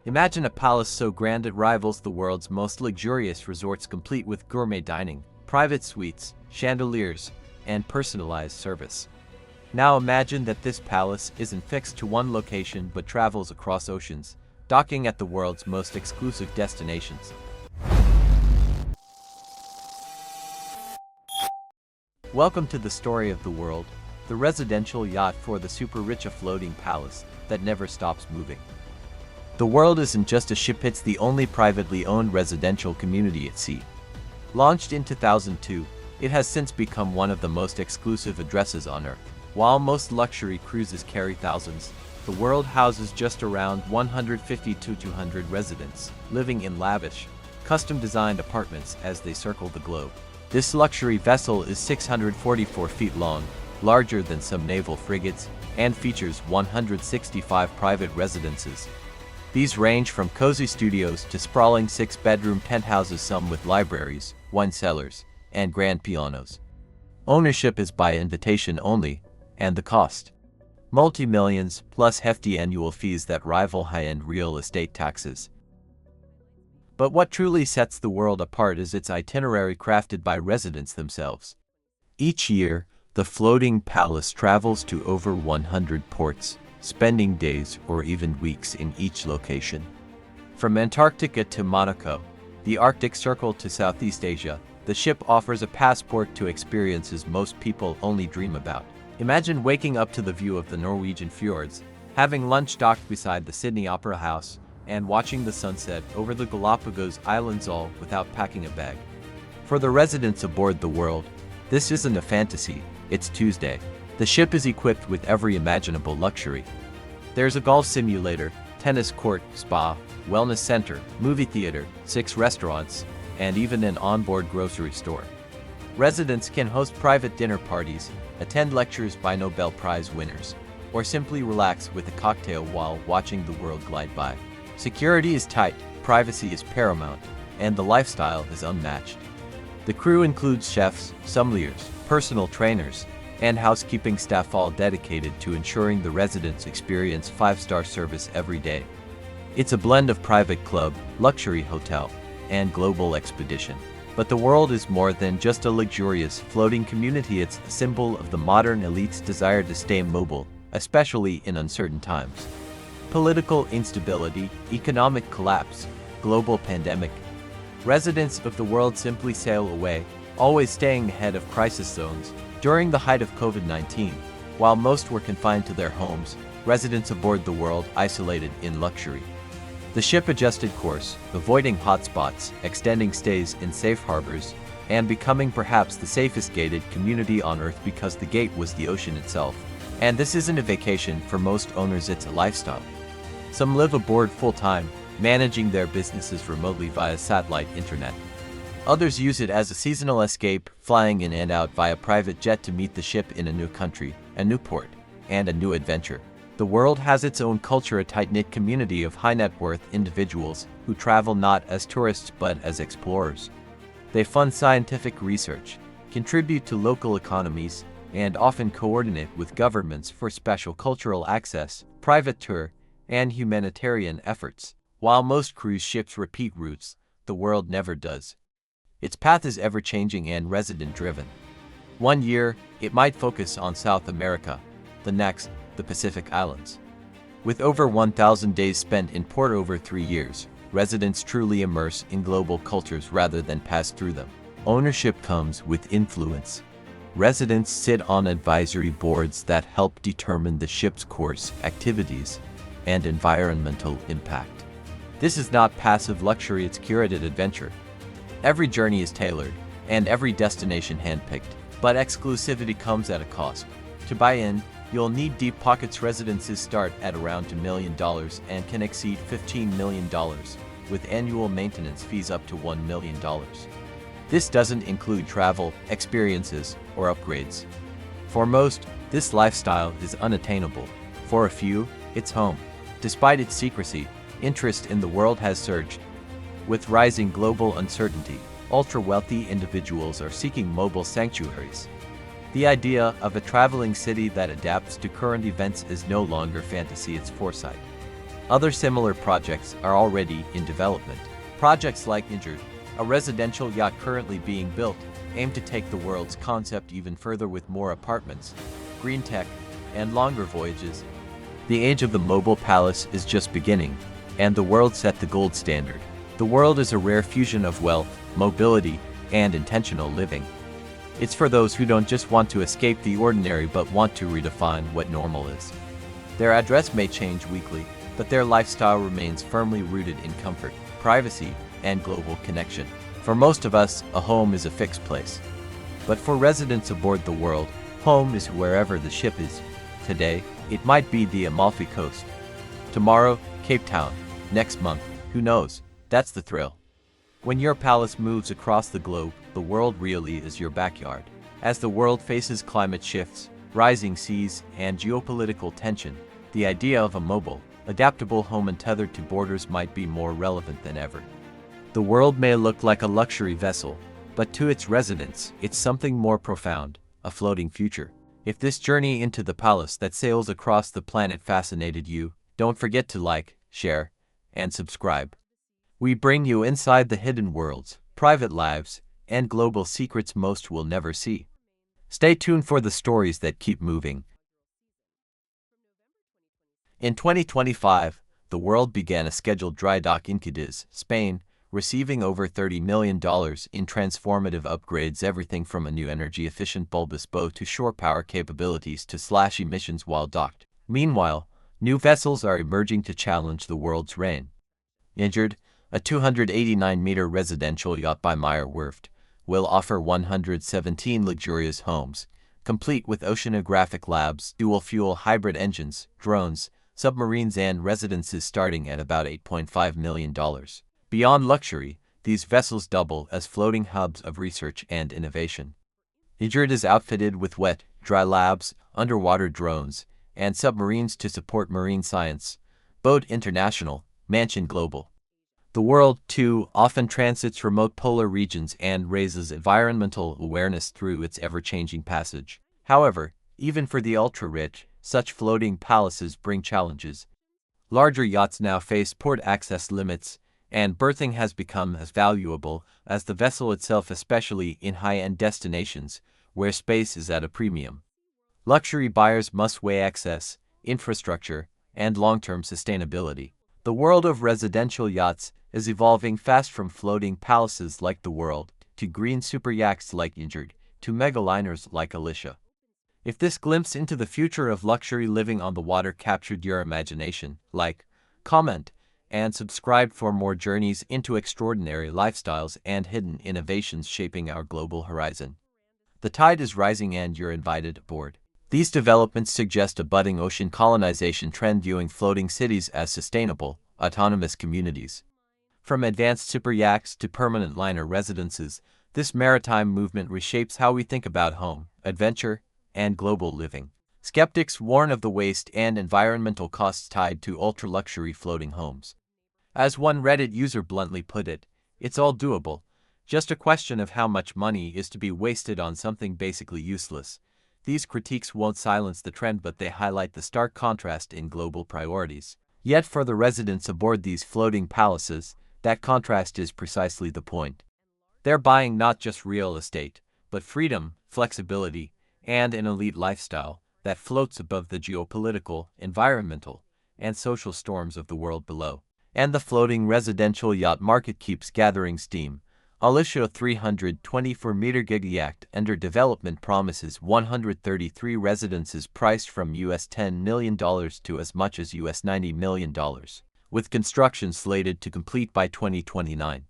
Imagine a palace so grand it rivals the world's most luxurious resorts, complete with gourmet dining, private suites, chandeliers, and personalized service. Now imagine that this palace isn't fixed to one location but travels across oceans, docking at the world's most exclusive destinations. Welcome to the story of the world, the residential yacht for the super rich, a floating palace that never stops moving. The world isn't just a ship, it's the only privately owned residential community at sea. Launched in 2002, it has since become one of the most exclusive addresses on Earth. While most luxury cruises carry thousands, the world houses just around 150 to 200 residents, living in lavish, custom-designed apartments as they circle the globe. This luxury vessel is 644 feet long, larger than some naval frigates, and features 165 private residences. These range from cozy studios to sprawling 6-bedroom penthouses, some with libraries, wine cellars, and grand pianos. Ownership is by invitation only, and the cost? Multi-millions, plus hefty annual fees that rival high-end real estate taxes. But what truly sets the world apart is its itinerary, crafted by residents themselves. Each year, the floating palace travels to over 100 ports, spending days or even weeks in each location. From Antarctica to Monaco, the Arctic Circle to Southeast Asia, the ship offers a passport to experiences most people only dream about. Imagine waking up to the view of the Norwegian fjords, having lunch docked beside the Sydney Opera House, and watching the sunset over the Galapagos Islands, all without packing a bag. For the residents aboard the world, this isn't a fantasy, it's Tuesday. The ship is equipped with every imaginable luxury. There's a golf simulator, tennis court, spa, wellness center, movie theater, 6 restaurants, and even an onboard grocery store. Residents can host private dinner parties, attend lectures by Nobel Prize winners, or simply relax with a cocktail while watching the world glide by. Security is tight, privacy is paramount, and the lifestyle is unmatched. The crew includes chefs, sommeliers, personal trainers, and housekeeping staff, all dedicated to ensuring the residents experience 5-star service every day. It's a blend of private club, luxury hotel, and global expedition. But the world is more than just a luxurious floating community. It's a symbol of the modern elite's desire to stay mobile, especially in uncertain times. Political instability, economic collapse, global pandemic. Residents of the world simply sail away, always staying ahead of crisis zones. During the height of COVID-19, while most were confined to their homes, residents aboard the world isolated in luxury. The ship adjusted course, avoiding hotspots, extending stays in safe harbors, and becoming perhaps the safest gated community on Earth, because the gate was the ocean itself. And this isn't a vacation for most owners, it's a lifestyle. Some live aboard full-time, managing their businesses remotely via satellite internet. Others use it as a seasonal escape, flying in and out via private jet to meet the ship in a new country, a new port, and a new adventure. The world has its own culture, a tight-knit community of high-net-worth individuals who travel not as tourists but as explorers. They fund scientific research, contribute to local economies, and often coordinate with governments for special cultural access, private tour, and humanitarian efforts. While most cruise ships repeat routes, the world never does. Its path is ever-changing and resident-driven. One year, it might focus on South America, the next, the Pacific Islands. With over 1,000 days spent in port over 3 years, residents truly immerse in global cultures rather than pass through them. Ownership comes with influence. Residents sit on advisory boards that help determine the ship's course, activities, and environmental impact. This is not passive luxury, it's curated adventure. Every journey is tailored, and every destination handpicked, but exclusivity comes at a cost. To buy in, you'll need deep pockets. Residences start at around $2 million and can exceed $15 million, with annual maintenance fees up to $1 million. This doesn't include travel, experiences, or upgrades. For most, this lifestyle is unattainable. For a few, it's home. Despite its secrecy, interest in the world has surged. With rising global uncertainty, ultra-wealthy individuals are seeking mobile sanctuaries. The idea of a traveling city that adapts to current events is no longer fantasy, it's foresight. Other similar projects are already in development. Projects like Njord, a residential yacht currently being built, aim to take the world's concept even further with more apartments, green tech, and longer voyages. The age of the mobile palace is just beginning, and the world set the gold standard. The world is a rare fusion of wealth, mobility, and intentional living. It's for those who don't just want to escape the ordinary but want to redefine what normal is. Their address may change weekly, but their lifestyle remains firmly rooted in comfort, privacy, and global connection. For most of us, a home is a fixed place. But for residents aboard the world, home is wherever the ship is. Today, it might be the Amalfi Coast. Tomorrow, Cape Town. Next month, who knows? That's the thrill. When your palace moves across the globe, the world really is your backyard. As the world faces climate shifts, rising seas, and geopolitical tension, the idea of a mobile, adaptable home untethered to borders might be more relevant than ever. The world may look like a luxury vessel, but to its residents, it's something more profound, a floating future. If this journey into the palace that sails across the planet fascinated you, don't forget to like, share, and subscribe. We bring you inside the hidden worlds, private lives, and global secrets most will never see. Stay tuned for the stories that keep moving. In 2025, the world began a scheduled dry dock in Cadiz, Spain, receiving over $30 million in transformative upgrades, everything from a new energy-efficient bulbous bow to shore power capabilities to slash emissions while docked. Meanwhile, new vessels are emerging to challenge the world's reign. Njord, a 289-meter residential yacht by Meyer Werft, will offer 117 luxurious homes, complete with oceanographic labs, dual-fuel hybrid engines, drones, submarines, and residences starting at about $8.5 million. Beyond luxury, these vessels double as floating hubs of research and innovation. Njord is outfitted with wet, dry labs, underwater drones, and submarines to support marine science. Boat International, Mansion Global. The world, too, often transits remote polar regions and raises environmental awareness through its ever-changing passage. However, even for the ultra-rich, such floating palaces bring challenges. Larger yachts now face port access limits, and berthing has become as valuable as the vessel itself, especially in high-end destinations, where space is at a premium. Luxury buyers must weigh access, infrastructure, and long-term sustainability. The world of residential yachts is evolving fast, from floating palaces like the World, to green super yachts like Njord, to megaliners like Ulyssia. If this glimpse into the future of luxury living on the water captured your imagination, like, comment, and subscribe for more journeys into extraordinary lifestyles and hidden innovations shaping our global horizon. The tide is rising and you're invited aboard. These developments suggest a budding ocean colonization trend, viewing floating cities as sustainable, autonomous communities. From advanced super yachts to permanent liner residences, this maritime movement reshapes how we think about home, adventure, and global living. Skeptics warn of the waste and environmental costs tied to ultra-luxury floating homes. As one Reddit user bluntly put it, it's all doable, just a question of how much money is to be wasted on something basically useless. These critiques won't silence the trend, but they highlight the stark contrast in global priorities. Yet for the residents aboard these floating palaces, that contrast is precisely the point. They're buying not just real estate, but freedom, flexibility, and an elite lifestyle that floats above the geopolitical, environmental, and social storms of the world below. And the floating residential yacht market keeps gathering steam. Ulyssia 324-meter gig yacht under development promises 133 residences priced from $10 million to as much as $90 million, with construction slated to complete by 2029.